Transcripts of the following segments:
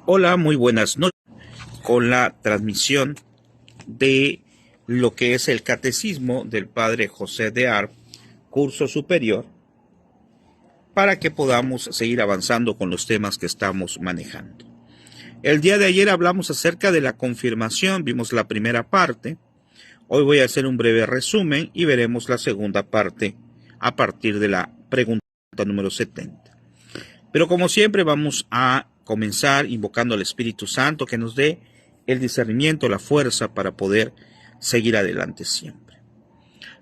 Hola, muy buenas noches. Con la transmisión de lo que es el Catecismo del Padre José de Ar, curso superior, para que podamos seguir avanzando con los temas que estamos manejando. El día de ayer hablamos acerca de la confirmación, vimos la primera parte. Hoy voy a hacer un breve resumen y veremos la segunda parte a partir de la pregunta número 70. Pero como siempre vamos a comenzar invocando al Espíritu Santo que nos dé el discernimiento, la fuerza para poder seguir adelante siempre.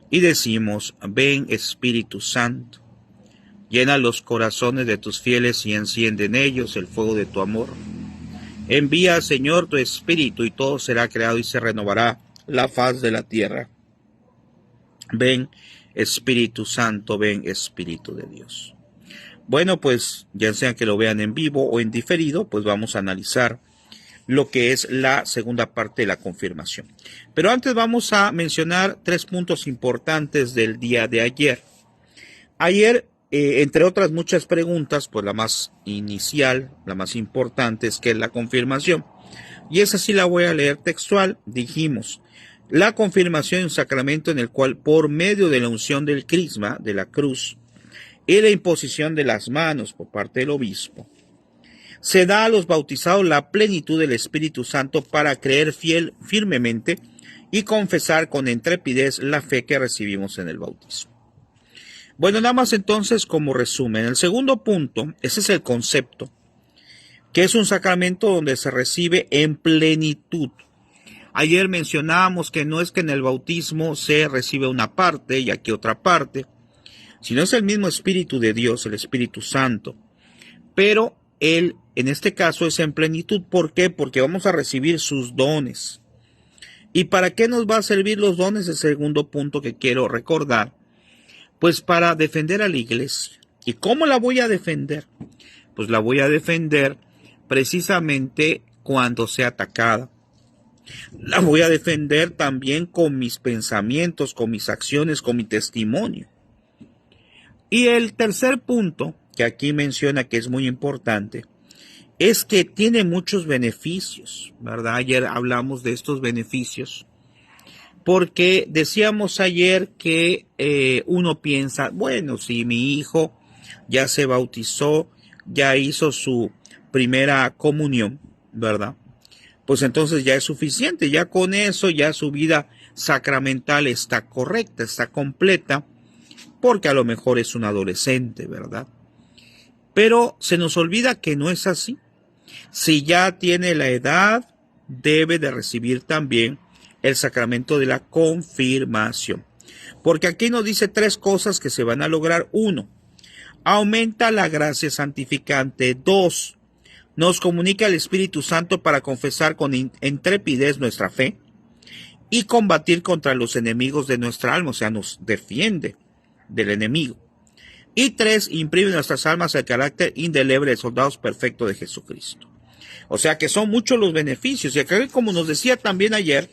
Y decimos: ven Espíritu Santo, llena los corazones de tus fieles y enciende en ellos el fuego de tu amor. Envía, Señor, tu Espíritu y todo será creado y se renovará la faz de la tierra. Ven Espíritu Santo, ven Espíritu de Dios. Bueno, pues ya sea que lo vean en vivo o en diferido, pues vamos a analizar lo que es la segunda parte de la confirmación. Pero antes vamos a mencionar 3 puntos importantes del día de ayer. Ayer, entre otras muchas preguntas, pues la más inicial, la más importante es que es la confirmación. Y esa sí la voy a leer textual. Dijimos: la confirmación es un sacramento en el cual, por medio de la unción del crisma, de la cruz, y la imposición de las manos por parte del obispo, se da a los bautizados la plenitud del Espíritu Santo para creer firmemente y confesar con intrepidez la fe que recibimos en el bautismo. Bueno, nada más entonces como resumen. El segundo punto, ese es el concepto, que es un sacramento donde se recibe en plenitud. Ayer mencionábamos que no es que en el bautismo se recibe una parte y aquí otra parte, sino es el mismo Espíritu de Dios, el Espíritu Santo. Pero Él, en este caso, es en plenitud. ¿Por qué? Porque vamos a recibir sus dones. ¿Y para qué nos va a servir los dones? El segundo punto que quiero recordar. Pues para defender a la iglesia. ¿Y cómo la voy a defender? Pues la voy a defender precisamente cuando sea atacada. La voy a defender también con mis pensamientos, con mis acciones, con mi testimonio. Y el tercer punto, que aquí menciona que es muy importante, es que tiene muchos beneficios, ¿verdad? Ayer hablamos de estos beneficios, porque decíamos ayer que uno piensa, bueno, si mi hijo ya se bautizó, ya hizo su primera comunión, ¿verdad? Pues entonces ya es suficiente, ya con eso, ya su vida sacramental está correcta, está completa, porque a lo mejor es un adolescente, ¿verdad? Pero se nos olvida que no es así. Si ya tiene la edad, debe de recibir también el sacramento de la confirmación. Porque aquí nos dice 3 cosas que se van a lograr. 1, aumenta la gracia santificante. 2, nos comunica el Espíritu Santo para confesar con intrepidez nuestra fe y combatir contra los enemigos de nuestra alma, o sea, nos defiende del enemigo. Y 3, imprime en nuestras almas el carácter indeleble de soldados perfectos de Jesucristo. O sea que son muchos los beneficios. Y acá, como nos decía también ayer,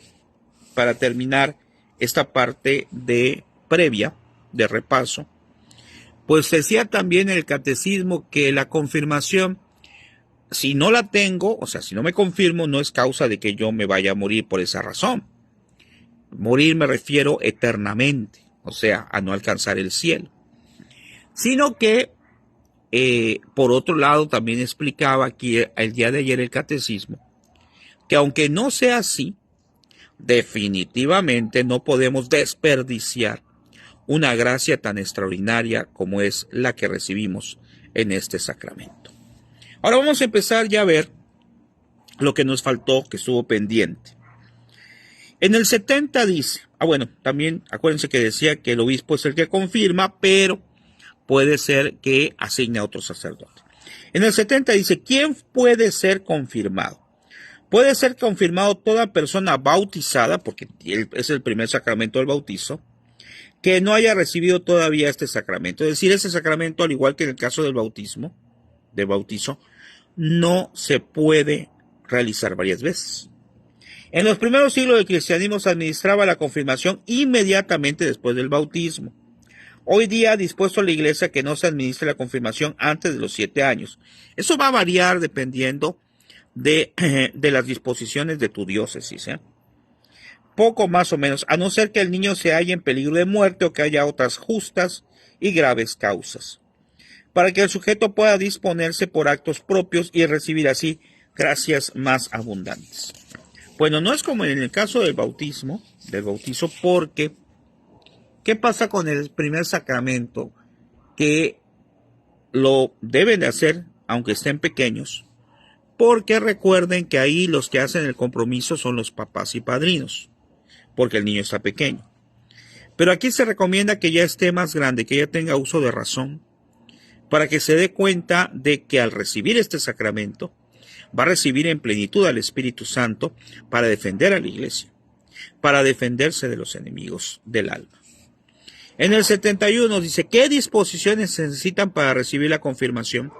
para terminar esta parte de previa, de repaso, pues decía también el catecismo que la confirmación, si no la tengo, o sea, si no me confirmo, no es causa de que yo me vaya a morir por esa razón. Morir me refiero eternamente, o sea, a no alcanzar el cielo. Sino que, por otro lado, también explicaba aquí el día de ayer el catecismo, que aunque no sea así, definitivamente no podemos desperdiciar una gracia tan extraordinaria como es la que recibimos en este sacramento. Ahora vamos a empezar ya a ver lo que nos faltó, que estuvo pendiente. En el 70 dice, bueno, también acuérdense que decía que el obispo es el que confirma, pero puede ser que asigne a otro sacerdote. En el 70 dice, ¿quién puede ser confirmado? Puede ser confirmado toda persona bautizada, porque es el primer sacramento del bautizo, que no haya recibido todavía este sacramento. Es decir, ese sacramento, al igual que en el caso del bautismo, del bautizo, no se puede realizar varias veces. En los primeros siglos del cristianismo se administraba la confirmación inmediatamente después del bautismo. Hoy día ha dispuesto la Iglesia que no se administre la confirmación antes de los 7 años. Eso va a variar dependiendo de las disposiciones de tu diócesis, ¿eh? Poco más o menos, a no ser que el niño se halle en peligro de muerte o que haya otras justas y graves causas, para que el sujeto pueda disponerse por actos propios y recibir así gracias más abundantes. Bueno, no es como en el caso del bautizo, porque ¿qué pasa con el primer sacramento? Que lo deben de hacer, aunque estén pequeños, porque recuerden que ahí los que hacen el compromiso son los papás y padrinos, porque el niño está pequeño. Pero aquí se recomienda que ya esté más grande, que ya tenga uso de razón, para que se dé cuenta de que al recibir este sacramento, va a recibir en plenitud al Espíritu Santo para defender a la Iglesia, para defenderse de los enemigos del alma. En el 71 dice, ¿qué disposiciones se necesitan para recibir la confirmación?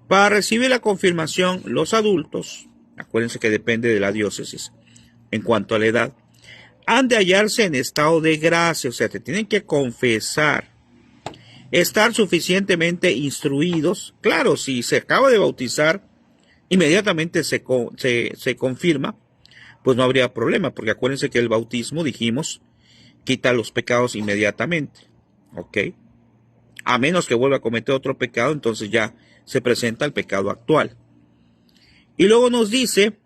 Para recibir la confirmación, los adultos, acuérdense que depende de la diócesis, en cuanto a la edad, han de hallarse en estado de gracia, o sea, te tienen que confesar, estar suficientemente instruidos. Claro, si se acaba de bautizar, inmediatamente se confirma, pues no habría problema, porque acuérdense que el bautismo, dijimos, quita los pecados inmediatamente, ¿ok? A menos que vuelva a cometer otro pecado, entonces ya se presenta el pecado actual. Y luego nos dice,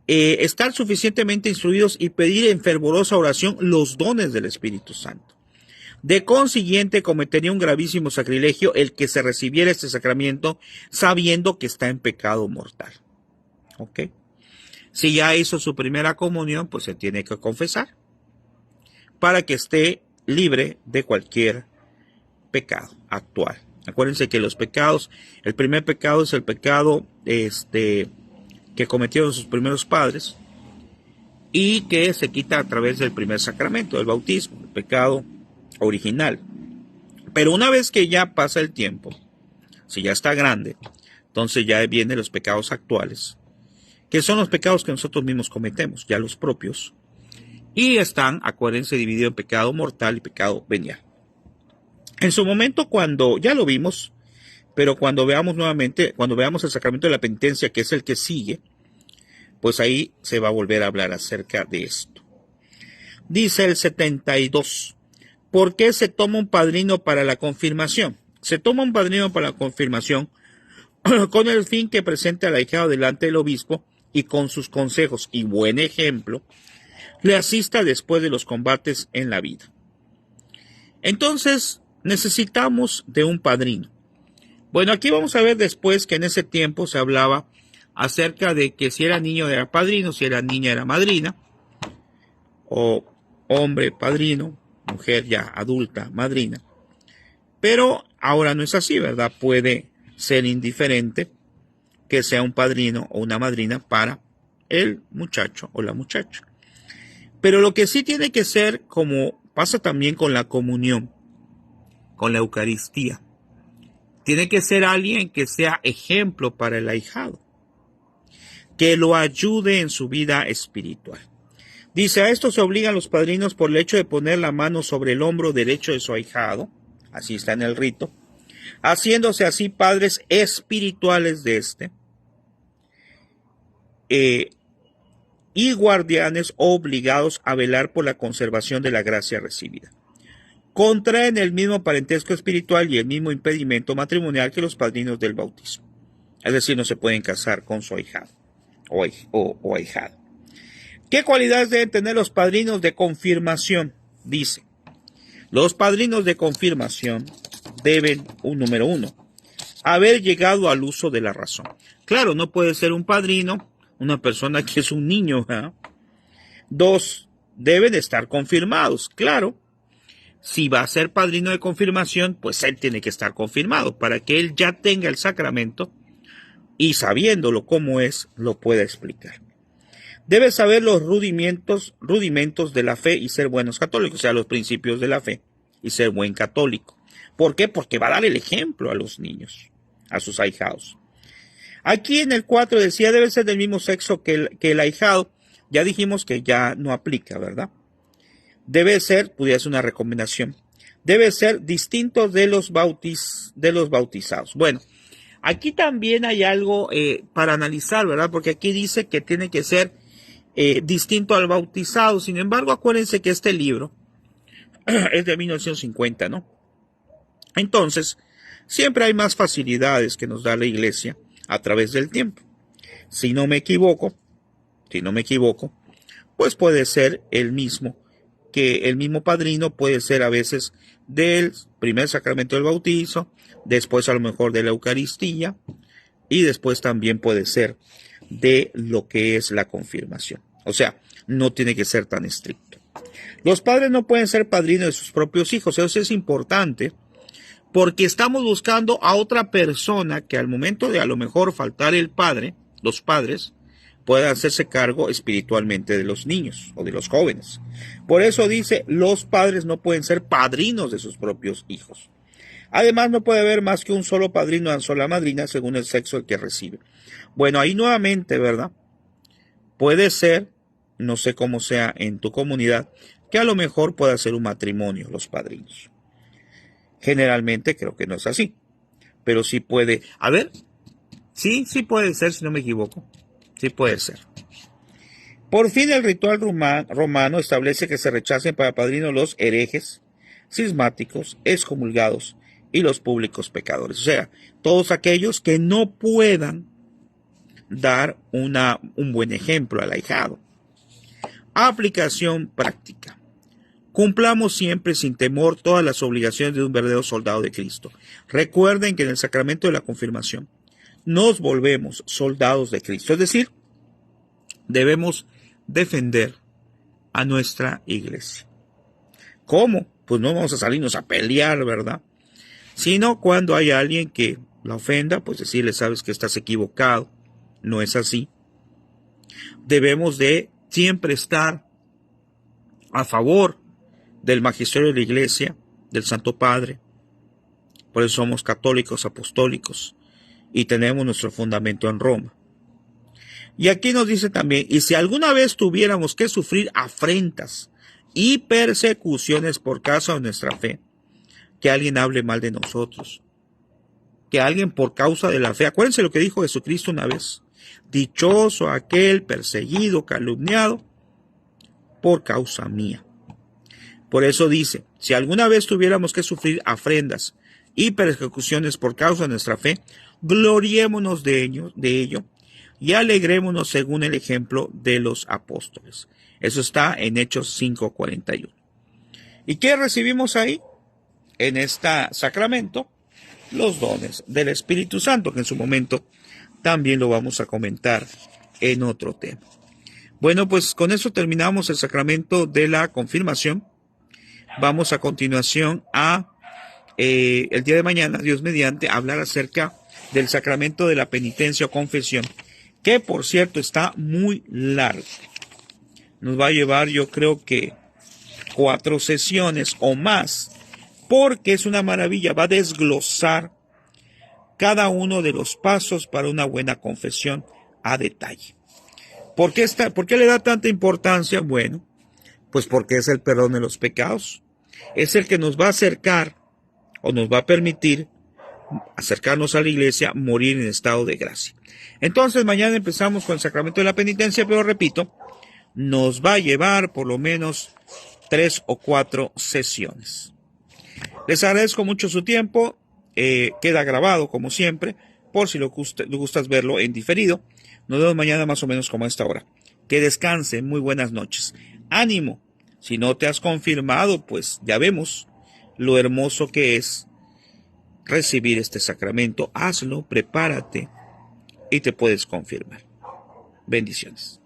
estar suficientemente instruidos y pedir en fervorosa oración los dones del Espíritu Santo. De consiguiente, cometería un gravísimo sacrilegio el que se recibiera este sacramento sabiendo que está en pecado mortal. ¿Ok? Si ya hizo su primera comunión, pues se tiene que confesar para que esté libre de cualquier pecado actual. Acuérdense que los pecados, el primer pecado es el pecado que cometieron sus primeros padres y que se quita a través del primer sacramento, del bautismo, el pecado original. Pero una vez que ya pasa el tiempo, si ya está grande, entonces ya vienen los pecados actuales, que son los pecados que nosotros mismos cometemos, ya los propios, y están, acuérdense, divididos en pecado mortal y pecado venial. En su momento, cuando ya lo vimos, pero cuando veamos nuevamente, cuando veamos el sacramento de la penitencia, que es el que sigue, pues ahí se va a volver a hablar acerca de esto. Dice el 72, ¿por qué se toma un padrino para la confirmación? Se toma un padrino para la confirmación con el fin que presente al ahijado delante del obispo y con sus consejos y buen ejemplo, le asista después de los combates en la vida. Entonces, necesitamos de un padrino. Bueno, aquí vamos a ver después que en ese tiempo se hablaba acerca de que si era niño era padrino, si era niña era madrina, o hombre padrino, mujer ya adulta madrina. Pero ahora no es así, ¿verdad? Puede ser indiferente que sea un padrino o una madrina para el muchacho o la muchacha. Pero lo que sí tiene que ser, como pasa también con la comunión, con la Eucaristía, tiene que ser alguien que sea ejemplo para el ahijado, que lo ayude en su vida espiritual. Dice, a esto se obligan los padrinos por el hecho de poner la mano sobre el hombro derecho de su ahijado, así está en el rito, haciéndose así padres espirituales de éste, y guardianes obligados a velar por la conservación de la gracia recibida. Contraen el mismo parentesco espiritual y el mismo impedimento matrimonial que los padrinos del bautismo. Es decir, no se pueden casar con su ahijado o ahijada. ¿Qué cualidades deben tener los padrinos de confirmación? Dice, los padrinos de confirmación deben, número 1, haber llegado al uso de la razón. Claro, no puede ser un padrino una persona que es un niño, ¿eh? 2, deben estar confirmados. Claro, si va a ser padrino de confirmación, pues él tiene que estar confirmado para que él ya tenga el sacramento y sabiéndolo cómo es, lo pueda explicar. Debe saber los rudimentos de la fe y ser buenos católicos, o sea, los principios de la fe y ser buen católico. ¿Por qué? Porque va a dar el ejemplo a los niños, a sus ahijados. Aquí en el 4 decía, debe ser del mismo sexo que el ahijado. Ya dijimos que ya no aplica, ¿verdad? Debe ser, pudiera ser una recomendación, debe ser distinto de los bautizados. Bueno, Aquí también hay algo para analizar, ¿verdad? Porque aquí dice que tiene que ser distinto al bautizado. Sin embargo, acuérdense que este libro es de 1950, ¿no? Entonces, siempre hay más facilidades que nos da la iglesia a través del tiempo. Si no me equivoco, pues puede ser el mismo padrino puede ser a veces del primer sacramento del bautizo, después a lo mejor de la Eucaristía y después también puede ser de lo que es la confirmación. O sea, no tiene que ser tan estricto. Los padres no pueden ser padrinos de sus propios hijos, eso es importante porque estamos buscando a otra persona que al momento de a lo mejor faltar el padre, los padres, puedan hacerse cargo espiritualmente de los niños o de los jóvenes. Por eso dice, los padres no pueden ser padrinos de sus propios hijos. Además, no puede haber más que un solo padrino o una sola madrina según el sexo del que recibe. Bueno, ahí nuevamente, ¿verdad? Puede ser, no sé cómo sea en tu comunidad, que a lo mejor pueda ser un matrimonio los padrinos. Generalmente creo que no es así, pero sí puede. A ver, sí puede ser, si no me equivoco. Sí puede ser. Por fin el ritual romano establece que se rechacen para padrinos los herejes, cismáticos, excomulgados y los públicos pecadores. O sea, todos aquellos que no puedan dar un buen ejemplo al ahijado. Aplicación práctica. Cumplamos siempre sin temor todas las obligaciones de un verdadero soldado de Cristo. Recuerden que en el sacramento de la confirmación nos volvemos soldados de Cristo. Es decir, debemos defender a nuestra iglesia. ¿Cómo? Pues no vamos a salirnos a pelear, ¿verdad? Sino cuando hay alguien que la ofenda, pues decirle, sabes que estás equivocado. No es así. Debemos de siempre estar a favor del magisterio de la iglesia, del Santo Padre. Por eso somos católicos, apostólicos y tenemos nuestro fundamento en Roma. Y aquí nos dice también, y si alguna vez tuviéramos que sufrir afrentas y persecuciones por causa de nuestra fe, que alguien hable mal de nosotros, que alguien por causa de la fe, acuérdense lo que dijo Jesucristo una vez, dichoso aquel perseguido, calumniado, por causa mía. Por eso dice, si alguna vez tuviéramos que sufrir afrentas y persecuciones por causa de nuestra fe, gloriémonos de ello y alegrémonos según el ejemplo de los apóstoles. Eso está en Hechos 5:41. ¿Y qué recibimos ahí? En este sacramento, los dones del Espíritu Santo, que en su momento también lo vamos a comentar en otro tema. Bueno, pues con eso terminamos el sacramento de la confirmación. Vamos a continuación el día de mañana, Dios mediante, hablar acerca del sacramento de la penitencia o confesión, que por cierto está muy largo. Nos va a llevar, yo creo que 4 sesiones o más, porque es una maravilla, va a desglosar cada uno de los pasos para una buena confesión a detalle. ¿Por qué le da tanta importancia? Bueno, pues porque es el perdón de los pecados. Es el que nos va a acercar o nos va a permitir acercarnos a la iglesia, morir en estado de gracia. Entonces mañana empezamos con el sacramento de la penitencia, pero repito, nos va a llevar por lo menos 3 o 4 sesiones. Les agradezco mucho su tiempo, queda grabado como siempre, por si le gustas verlo en diferido. Nos vemos mañana más o menos como a esta hora. Que descansen, muy buenas noches. Ánimo, si no te has confirmado, pues ya vemos lo hermoso que es recibir este sacramento. Hazlo, prepárate y te puedes confirmar. Bendiciones.